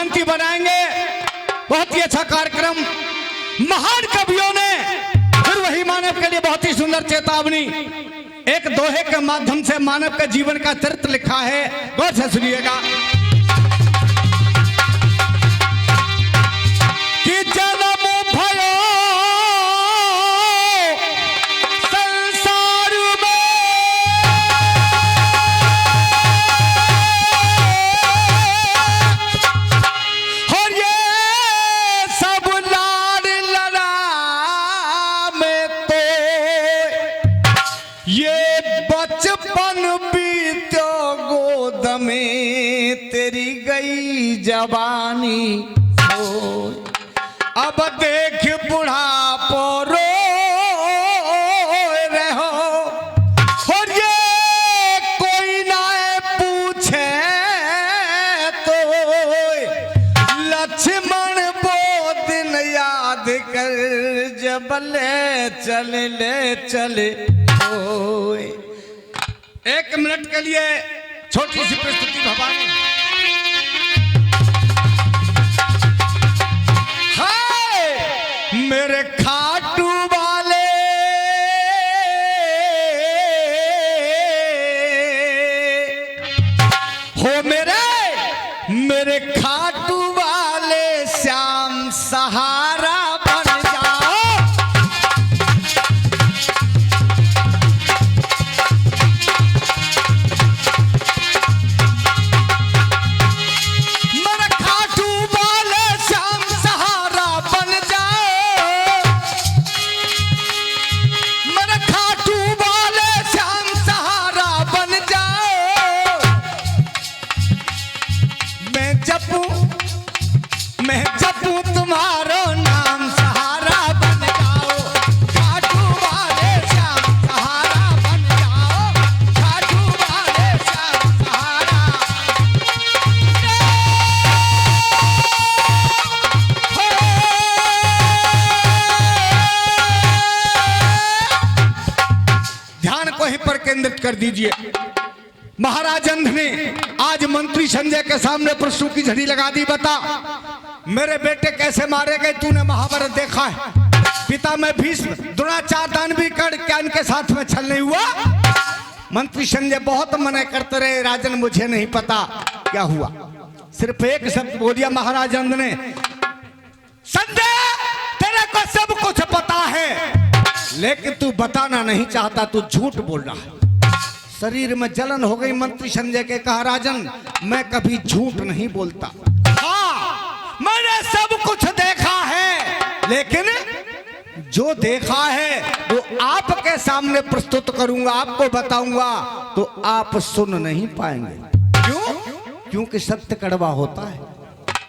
शांति बनाएंगे। बहुत ही अच्छा कार्यक्रम। महान कवियों ने फिर वही मानव के लिए बहुत ही सुंदर चेतावनी एक दोहे के माध्यम से मानव के जीवन का चरित्र लिखा है। गौर से सुनिएगा कि जन्म भयो संसार में और ये सब लाड लड़ा में तो ये बचपन बीतो गोद में तेरी गई जवानी हो। अब देख बुढ़ापो रो रहो और ये कोई ना पूछे तो लक्ष्मण वो दिन याद कर जब ले चले ओए। 1 मिनट के लिए छोटी सी प्रस्तुति भवानी। मेरे खाटू वाले हो मेरे खाटू वाले श्याम सहारा बन जाओ। मेरे खाटू वाले श्याम सहारा बन जाओ। मेरे खाटू वाले श्याम सहारा बन जाओ। मैं जपूं तुम्हारो नाम सहारा बन जाओ। खाटू वाले श्याम सहारा बन जाओ। खाटू वाले श्याम सहारा ध्यान को ही पर केंद्रित कर दीजिए। महाराज अंध ने आज मंत्री संजय के सामने प्रश्नों की झड़ी लगा दी। बता मेरे बेटे कैसे मारे गए, तूने महाभारत देखा है। पिता में भीष्म द्रोणाचार्य दानवीर कर्ण, क्या इनके साथ में छल नहीं हुआ? मंत्री संजय बहुत मना करते रहे, राजन मुझे नहीं पता क्या हुआ। सिर्फ एक शब्द बोलिया महाराज अंध ने, संजय तेरे को सब कुछ पता है लेकिन तू बताना नहीं चाहता, तू झूठ बोल रहा है। शरीर में जलन हो गई। मंत्री संजय के कहा राजन मैं कभी झूठ नहीं बोलता। हाँ मैंने सब कुछ देखा है लेकिन जो देखा है वो आपके सामने प्रस्तुत करूंगा, आपको बताऊंगा तो आप सुन नहीं पाएंगे। क्यों? क्योंकि सत्य कड़वा होता है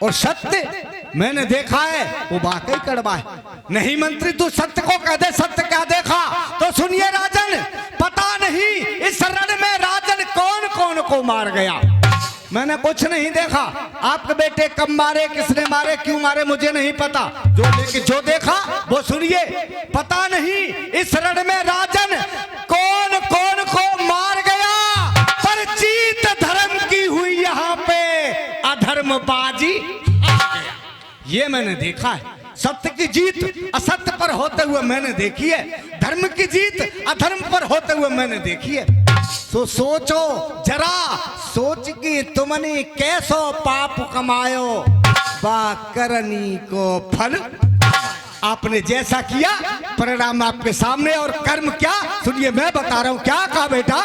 और सत्य मैंने देखा है वो वाकई कड़वा है। नहीं मंत्री तू सत्य को कह दे, सत्य क्या देखा? तो सुनिए राजन, पता नहीं इस रण में राजन कौन कौन को मार गया। मैंने कुछ नहीं देखा। आपके बेटे कब मारे, किसने मारे, क्यों मारे मुझे नहीं पता। जो देखा वो सुनिए। पता नहीं इस रण में राजन कौन कौन को मार गया, पर जीत धर्म की हुई यहाँ पे, अधर्मबाजी ये मैंने देखा है। सत्य की जीत असत्य पर होते हुए मैंने देखी है, धर्म की जीत अधर्म पर होते हुए मैंने देखी है। तो सोचो जरा, सोच कि तुमने कैसो पाप कमायो, बा करनी को फल। आपने जैसा किया परिणाम आपके सामने। और कर्म क्या, सुनिए मैं बता रहा हूं। क्या कहा बेटा?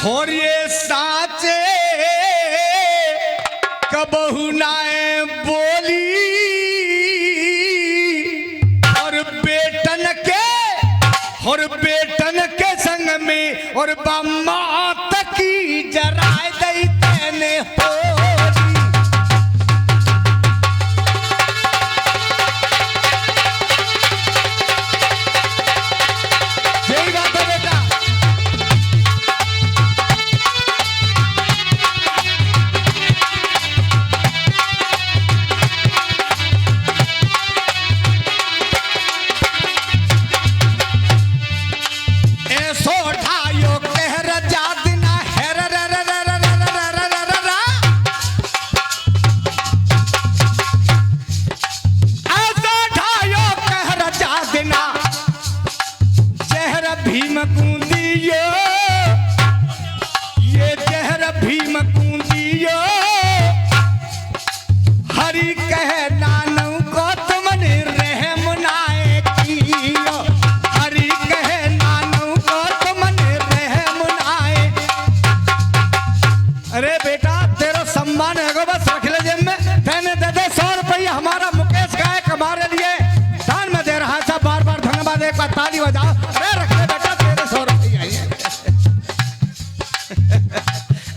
और ये साचे कबहू नाए बोली और बेटन के संग में और बम्मा तकी जराए दई तेने हो।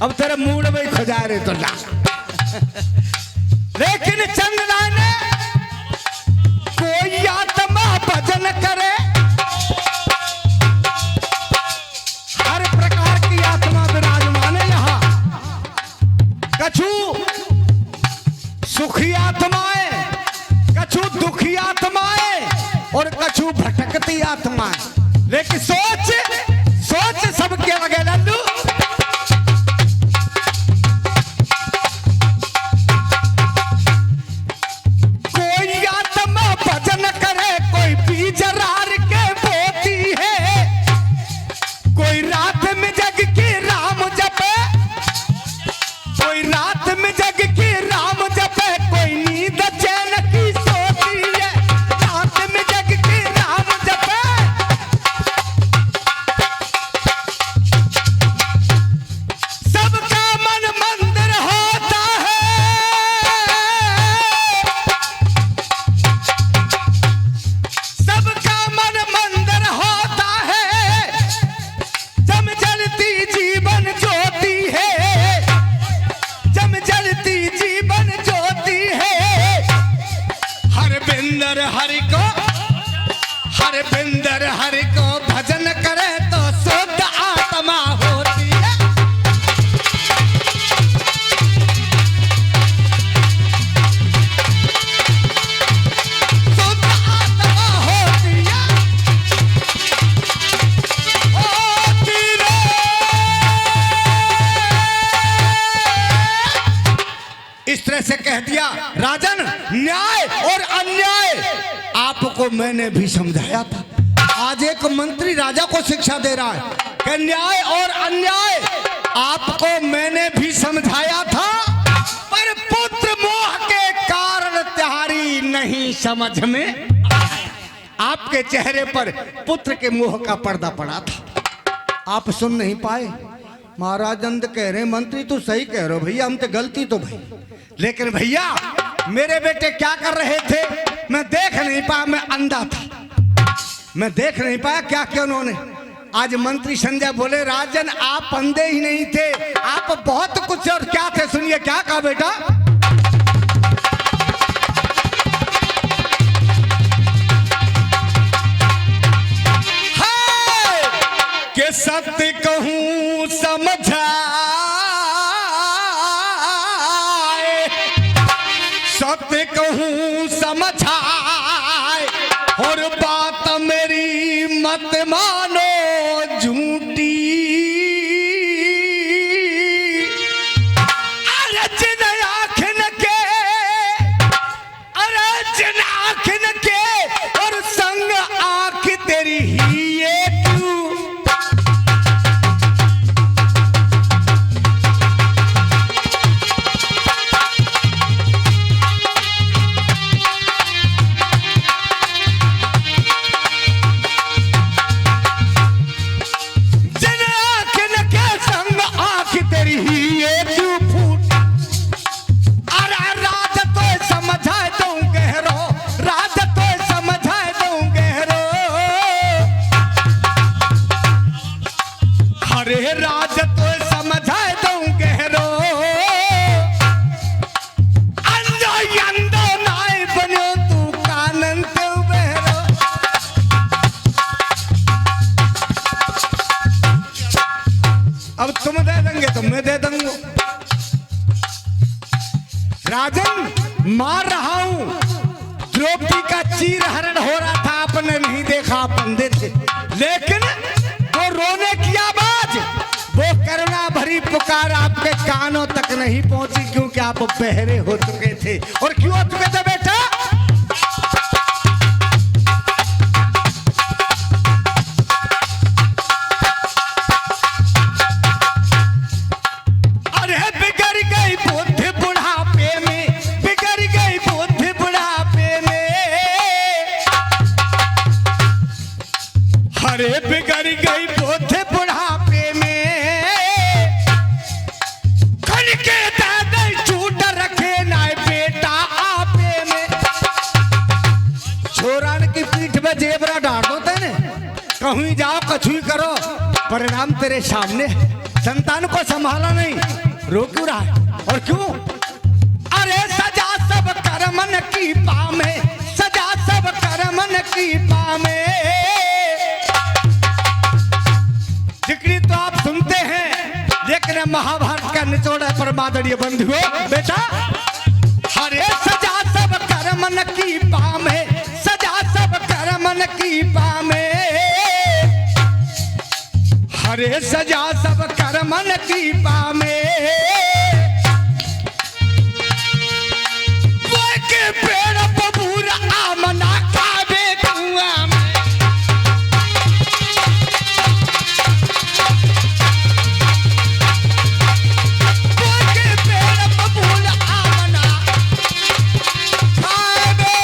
अब तेरे मूड में खुजा रहे तो ला। लेकिन चंद्रा ने कोई आत्मा भजन करे, हर प्रकार की आत्मा विराजमान है यहाँ। कछु सुखी आत्माएं, कछु दुखी आत्माएं और कछु भटकती आत्माएं। लेकिन सोच सोच सबके लगे लल्लू। कोई आत्मा भजन करे, कोई बीज रार के बोती है, कोई रात में जग के राम जपे, कोई रात में जग के राम जपे, कोई नींद चैन की सोती है, रात में जग के राम जपे। सबका मन मंदिर होता है, सबका मन मंदिर होता है, जम जलती जीवन ज्योति है, जम जलती जीवन ज्योति है। हर बिंदर हरि को, हर बिंदर हरि को भजन करे तो शुद्ध आत्मा होती है। शुद्ध आत्मा होती है, होती रे। इस तरह से कह दिया राजन, न्याय और अन्याय आपको मैंने भी समझाया था। आज एक मंत्री राजा को शिक्षा दे रहा है कि न्याय और अन्याय आपको मैंने भी समझाया था, पर पुत्र मोह के कारण तुम्हारी नहीं समझ में आया। आपके चेहरे पर पुत्र के मोह का पर्दा पड़ा था, आप सुन नहीं पाए। महाराज नंद कह रहे मंत्री तू सही कह रहे हो भैया, हम तो गलती तो भाई, लेकिन भैया मेरे बेटे क्या कर रहे थे मैं देख नहीं पाया, मैं अंधा था, मैं देख नहीं पाया क्या क्या उन्होंने। आज मंत्री संजय बोले राजन आप अंधे ही नहीं थे, आप बहुत कुछ और क्या थे। सुनिए क्या कहा बेटा। के सत्य कहूं समझाए, सत्य कहूं समझाए, और बात मेरी मत मानो झूठी। अरे जिन आँखन के, अरे जिन आँखन के और संग आँख तेरी ही ये क्यों। अब तुम दे देंगे तो मैं दे दूंगा। राजन मार रहा हूं, द्रौपदी का चीर हरण हो रहा था, आपने नहीं देखा, आप अंधे थे, लेकिन वो रोने की आवाज, वो करुणा भरी पुकार आपके कानों तक नहीं पहुंची, क्योंकि आप बहरे हो चुके थे। और क्यों हो चुके थे बेटा? बिगड़ गई बुद्धि बुढ़ापे में, खन के दादा झूठ रखे ना बेटा आपे में। छोरान की पीठ में जेबरा डाल दो तेने, कहीं जाओ कछु करो, परिणाम तेरे सामने। संतान को संभाला नहीं, रो क्यों रहा है और क्यों? अरे सजा सब कर्मन की पामे, सजा सब कर्मन की पामे। जिक्री तो आप सुनते हैं, लेकिन महाभारत का निचोड़ है परमादरणीय बंधुओं। बेटा अरे सजा सब कर्मन की पामे, सजा सब कर्मन की पामे। हरे सजा सब कर्मन की पामे। वो के पेड़ बबूर आमना खावे कुआं में। वो के पेड़ बबूर आमना खावे।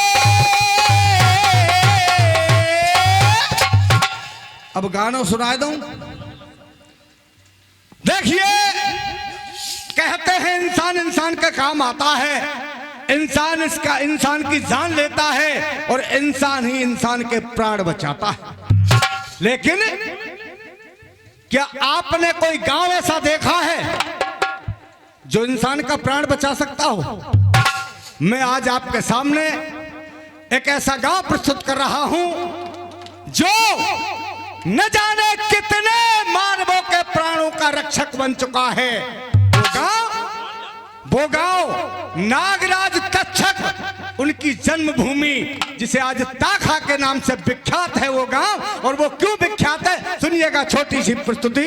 अब गाना सुनाए दूं। देखिए, कहते हैं इंसान इंसान का काम आता है, इंसान की जान लेता है और इंसान ही इंसान के प्राण बचाता है। लेकिन क्या आपने कोई गांव ऐसा देखा है जो इंसान का प्राण बचा सकता हो? मैं आज आपके सामने एक ऐसा गांव प्रस्तुत कर रहा हूं जो न जाने कितने मानवों के प्राणों का रक्षक बन चुका है। वो गांव नागराज तक्षक, उनकी जन्मभूमि, जिसे आज ताखा के नाम से विख्यात है वो गांव। और वो क्यों विख्यात है, सुनिएगा छोटी सी प्रस्तुति।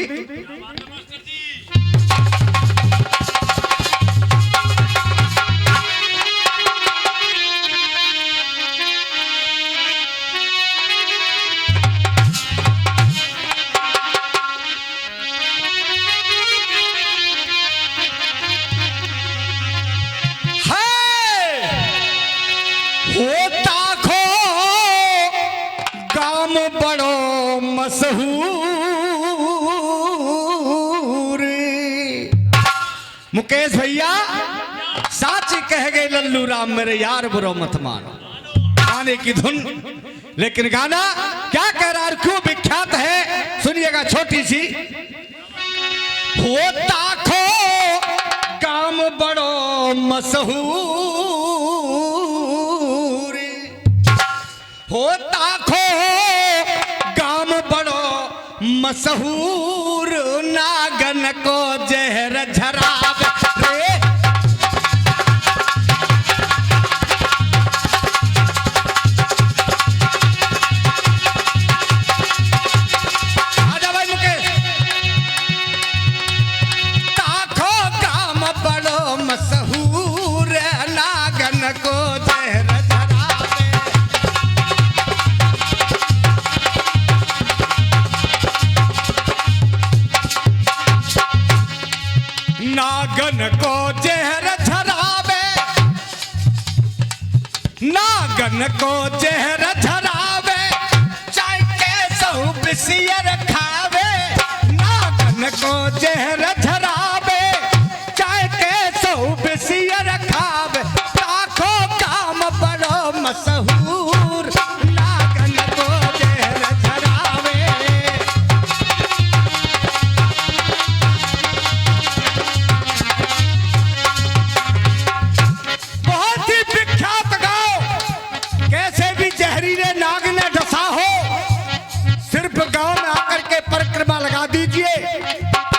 बड़ो मशहूर मुकेश भैया साच कह गए लल्लू राम मेरे यार बुरो मत मानो। गाने की धुन, लेकिन गाना क्या कह रहा है, क्यों विख्यात है, सुनिएगा छोटी सी। होता खो काम बड़ो मशहूर, होता खो मशहूर, नागन को जहर झरावे रे। आजा भाई मुकेश। ताखो काम बड़ो मशहूर, नागन को जहर नागन को जहर झरावे, नागन को जहर झरावे, चाय के सौ बिसियर खावे। नागन को जहर झरावे, चाय के सौ बिसियर खावे। ताखो काम बड़ो मशहूर, नागन को जहर झरावे। लगा दीजिए,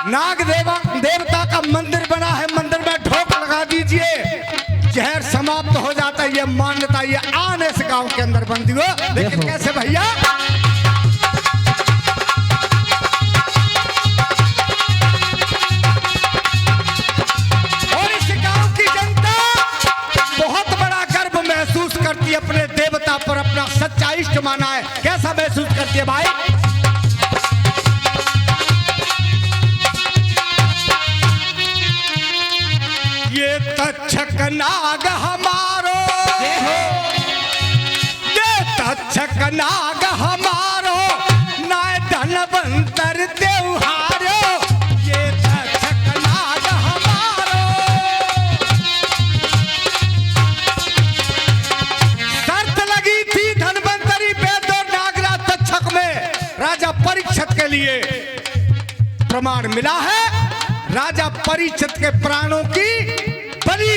नाग देवता का मंदिर बना है, मंदिर में ढोक लगा दीजिए, जहर समाप्त हो जाता है। ये मान्यता ये आने इस गांव के अंदर बनती हो। लेकिन कैसे भैया? और इस गांव की जनता बहुत बड़ा गर्व महसूस करती है अपने देवता पर, अपना सच्चा इष्ट माना है। कैसा महसूस करती है भाई? ये तक्षक नाग हमारो, ये तक्षक नाग हमारो, नाय धनवंतर त्योहारो। ये तक्षक नाग हमारो, शर्त लगी थी धनवंतरी वेद और नागराज तक्षक में, राजा परीक्षित के लिए प्रमाण मिला है। राजा परीक्षित के प्राणों की बलि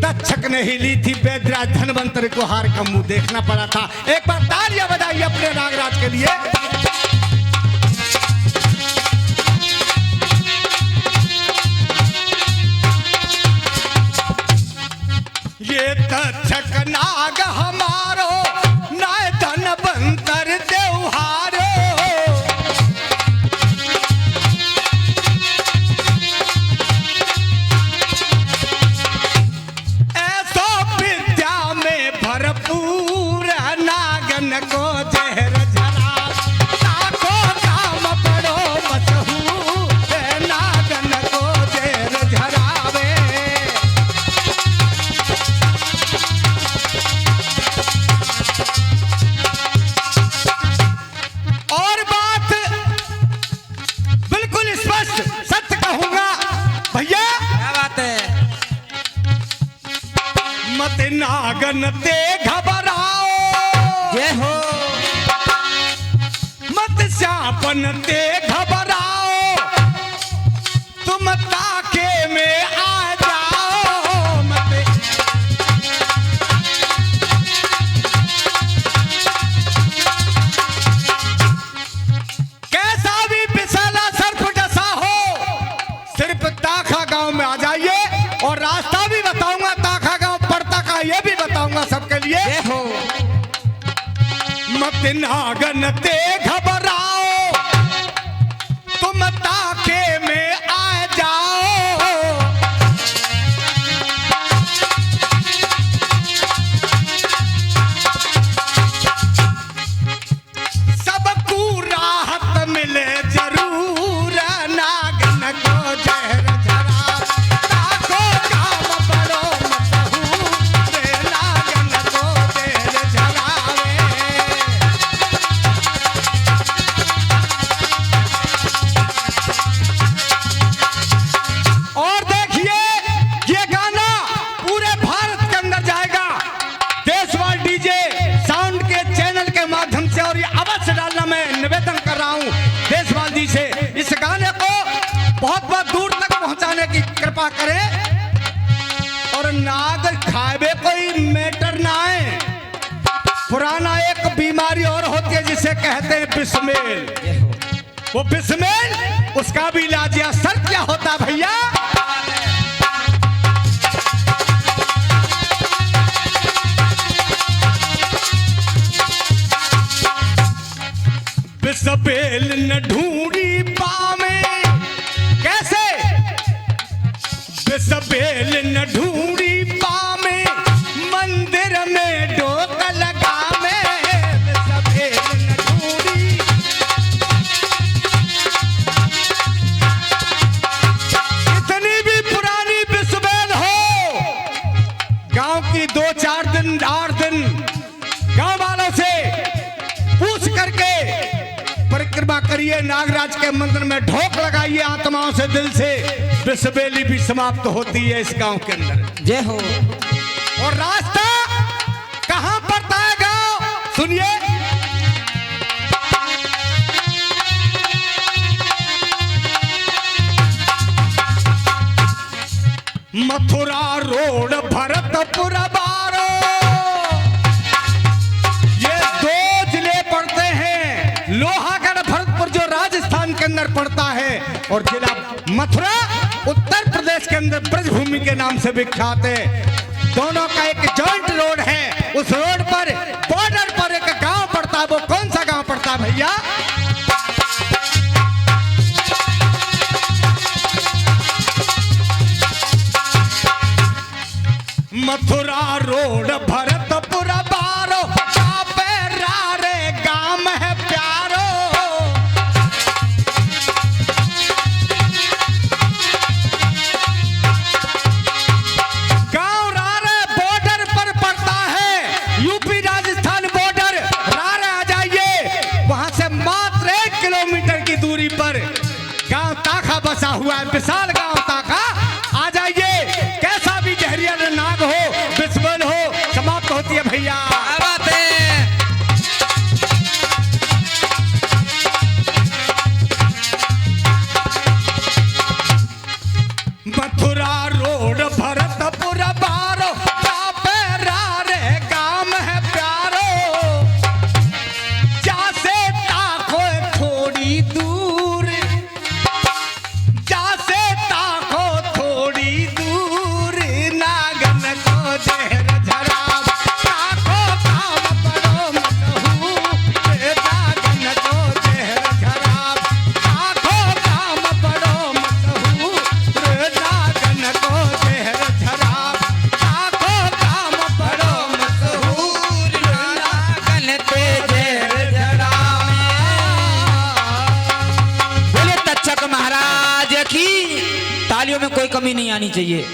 तक्षक ने ही ली थी। वेदराज धनवंतरि को हार का मुंह देखना पड़ा था। एक बार तालियां बजाइए अपने नागराज के लिए। ये तक्षक नाग हमारो नाय धनवंतर त्योहारो। ऐसो विद्या में भरपूर नागन को जहर झरा। ताको काम पड़ो मशहूर नागन को जहर झरावे। और बात बिल्कुल स्पष्ट सत्य कहूंगा भैया। क्या बात है? मत नागन ते घबराओ। जय हो। मत शापन ते घबराओ। तुम ताके में आ जाओ। मत कैसा भी विशाला सर्प जैसा हो, सिर्फ ताखा गांव में आ जाइए। और रास्ता भी बताऊंगा ताखा गांव पड़ता का, ये भी बताऊंगा सबके लिए। जय हो। मत नागन ते घबराओ। तुम ताके में आ जाओ। सबको राहत मिले जरूर नागन को जहर झरा। ताको काम बड़ो मशहूर नागन को जहर झरावे। और देखिए ये गाना पूरे भारत के अंदर जाएगा। देशवाल डीजे साउंड के चैनल के माध्यम से। और ये अवश्य डालना मैं निवेदन कर रहा हूँ देशवाल जी से। इस गाने को बहुत बहुत दूर तक पहुंचाने की कृपा करें। और नाग खावे कोई मैटर ना है। पुराना एक बीमारी और होती है जिसे कहते हैं बिस्मेल। जय हो। वो बिस्मेल उसका भी इलाज या असर क्या होता है भैया। बिस्मेल न ढूंढी पावे। कैसे? बिस्मेल न ढूंढी पावे। मंदिर में डोक लगावे। बिस्मेल न ढूंढी। कितनी भी पुरानी बिस्मेल हो, गांव की 2-4 दिन 8 दिन गांव वालों से पूछ करके परिक्रमा करिए। नागराज के मंदिर में ढोक लगाइए आत्माओं से, दिल से। बिस्मेली भी समाप्त होती है इस गांव के अंदर। जय हो। और रास्ता कहां पड़ता है गांव? सुनिए। मथुरा रोड भरतपुर बारो। ये 2 जिले पड़ते हैं। लोहागढ़ भरतपुर जो राजस्थान के अंदर पड़ता है, और जिला मथुरा उत्तर प्रदेश के अंदर ब्रजभूमि के नाम से विख्यात है। दोनों का एक जॉइंट रोड है। उस रोड पर बॉर्डर पर एक गांव पड़ता है। वो कौन सा गांव पड़ता है भैया? मथुरा रोड भरतपुर बारो। पे रारे गाम है प्यारो। गांव रारे बॉर्डर पर पड़ता है। यूपी राजस्थान बॉर्डर रारे आ जाइए। वहां से मात्र 1 किलोमीटर की दूरी पर गांव ताखा बसा हुआ है। विशाल गांव ताखा। आ जाइए। कैसा भी जहरीला नाग हो, बिस्मिल हो, समाप्त होती है भैया। क्या बात है? महाराज की तालियों में कोई कमी नहीं आनी चाहिए।